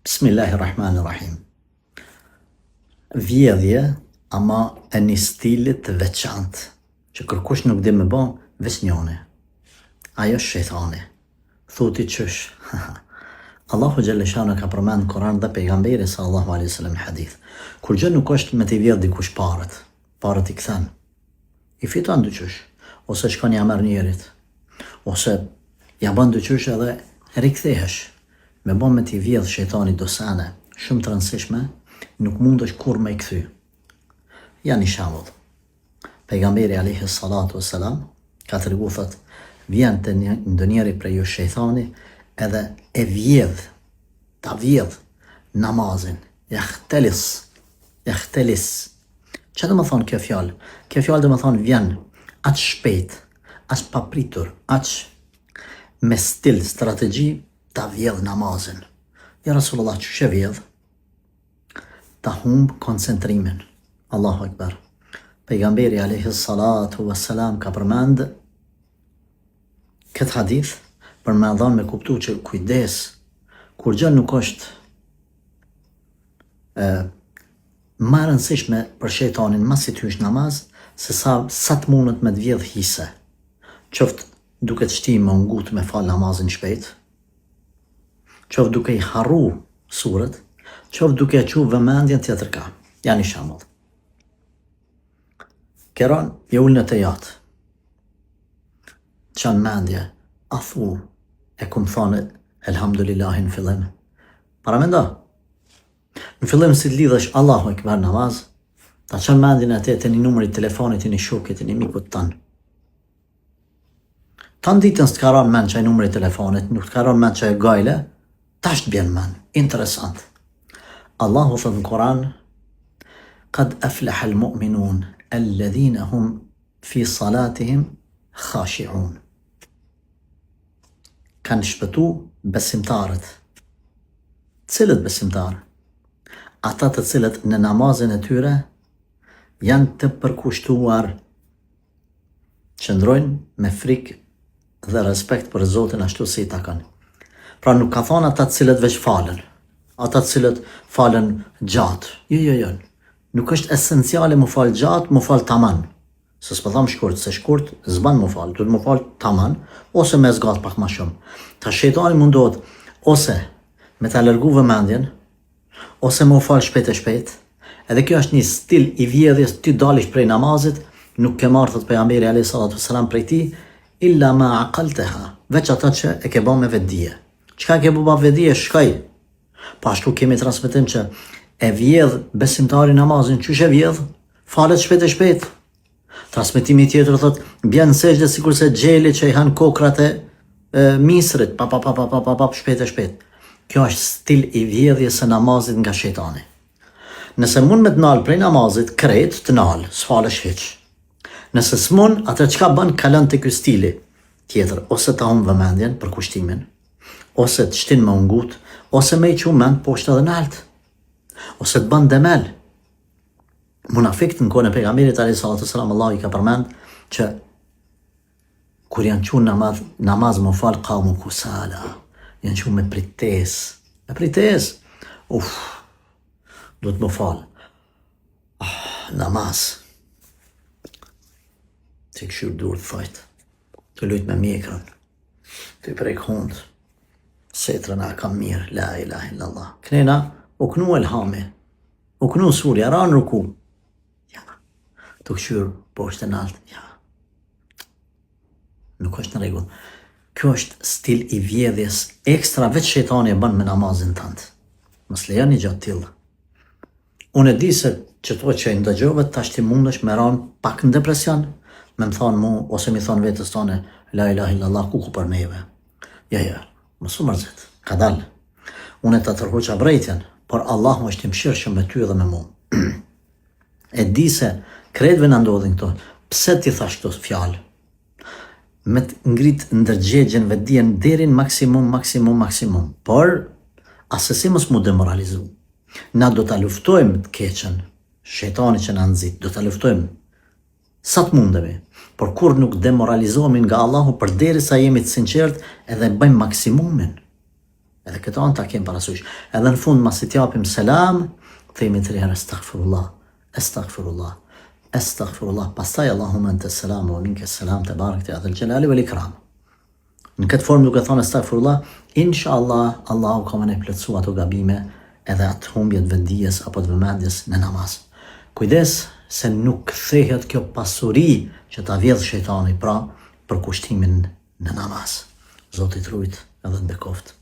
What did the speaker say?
Bismillahirrahmanirrahim. Vjedhje, ama e një stilit të veçantë, që kërkush nuk dhe me ba veç njone. Ajo është shejtani. Thuti qësh. Allahu Gjellëshanu ka përmend Koran dhe pejgamberi sallallahu alaihi wasallam në hadith. Kur gjë nuk është me t'i vjedh dikush parët i kthen. I fiton dyqysh, ose shkon ja merr njerit, ose ja bën dyqysh edhe rikthehesh. Me bon me t'i vjedh shejtani dosane shumë të rëndësishme, nuk mund është kur me i kthy. Ja një shembull. Pejgamberi alayhi salatu wassalam ka treguar thot, vjen te ndonjëri prej ju shejtani edhe e vjedh, ta vjedh namazin. Jahtelis. Çfarë do të thonë kjo fjalë? Kjo fjalë do të thonë vjen aq shpejt, aq papritur, aq me stil, strategji, ta vjedh namazin. Ja Rasulullah, që shë vjedh? Ta humb koncentrimin. Allahu Akbar. Pejgamberi alayhi salatu wassalam ka përmend këtë hadith për me dhënë me kuptu që kujdes, kur gjë nuk është më e rëndësishme për shejtanin masi ty është namaz, se sa të mundet me të vjedh hise. Qoftë duke të shti më ngut me fal namazin shpejt, qoftë duke i harru surët, qoftë duke e qu vëmendjen tjetër ka. Ja një shembull. Keran je ullë në të jatë. Qanë mendje, a thu, e kum thonë elhamdulillahi në fillim. Para mendo. Në fillim si të lidhësh Allahu Ekber namaz, ta qanë mendjen e te një numërit telefonit, një shukit, një mikut tanë. Tanë ditën së të karon men që e numërit telefonit, nuk të karon men që e gajle, tash të bjen men. Interesant. Allahu thëtë në Koran, qad aflaha al-mu'minun, alladhina hum fi salatihim khashi'un. Kanë shpëtu besimtarët. Cilët besimtarë? Ata të cilët në namazin e tyre janë të përkushtuar, qëndrojnë me frikë dhe respekt për Zotin ashtu si i takon. Pra nuk ka thonë ata të cilët veç falen, ata të cilët falen gjatë. Jo. Nuk është esenciale mu fal gjatë, mu fal taman. Se s'po tham shkurt, se shkurt zban mu fal, duhet mu fal taman, ose me zgat pak ma shumë. Ta shejtani mundohet ose me ta lërgu vëmendjen, ose mu fal shpejt e shpejt. Edhe kjo është një stil i vjedhjes, ty dalish prej namazit, nuk ke marrë thot pejgamberi alayhi salatu wassalam prej ti, illa ma aqaltaha, veç ata që e ke ba me vetdije. Çka ke ba vetdije shkoj. Po ashtu kemi transmetim që e vjedh besimtari namazin, qysh e vjedh? Falet shpejt e shpejt. Transmetimi tjetër thot, bjen sejdë sikurse xheli që i han kokrat e misrit, pa shpejt e shpejt. Kjo është stil i vjedhjes së namazit nga shejtani. Nëse mund me të nalë prej namazit, krejt të nalë, s'falesh hiq. Nëse s'mund, atë çka bën kalon te ky stili tjetër, ose ta humb vëmendjen për kushtimin, ose të shtin më ngut, ose me i qu mend poshtë edhe nalt, ose të bën demel. Munafikt në kohën e pejgamberit alayhi salatu wasalam, Allah i ka përmend që kur janë qu namaz më fal qaumu kusala, janë qu me pritesë. Do të më fal. Namaz. Të këshur dur të thajt, të lujt me mjekrën, të i prejk hundë, setrën a kam mirë, la ilaha illallah. Knena, u knu elhami, u knu surja, ranë ruku. Ja, të këshur poshtë e naltë, ja. Nuk është në regull. Kjo është stil i vjedhjes ekstra, veç shejtani e bën me namazin tëndë. Mos leja një gjatë tillë. Unë e di se që to që i ndëgjove, tash ti mundesh me ranë pak në depresion, me më thonë mu, ose mi thonë vetës tonë, la ilaha illallah, ku për meve. Ja, mos u mërzit, ka dalë. Unë e të tërhoqa brejtjen, por Allah më është i mëshirshëm me ty edhe me mu. E di se kretve në ndodhin këto, pse ti thash këto fjalë? Me të ngrit ndërgjegjen vetdijen deri në maksimum. Por, asesi mos mu demoralizu. Na do ta luftojmë të keqen, shejtani që na nxit, do ta luftojmë sa të mundemi, por kur nuk demoralizohemi nga Allahu përderisa jemi të sinqert edhe bëjmë maksimumin. Edhe këtë anë ta kem parasysh. Edhe në fund masi t'japim selam, themi 3 herë astaghfirullah, astaghfirullah, astaghfirullah. Pastaj Allahumma anta selam wa minka selam, tebarakte ya dhal jalali wal ikram. Në këtë formë duke thonë astaghfirullah, inshallah Allahu ka më ne plotësu ato gabime edhe atë humbjet vendijes apo të vëmendjes në namaz. Kujdes se nuk kthehet kjo pasuri që ta vjedh shejtani pra për kushtimin në namaz. Zoti të rujt edhe të bekoft.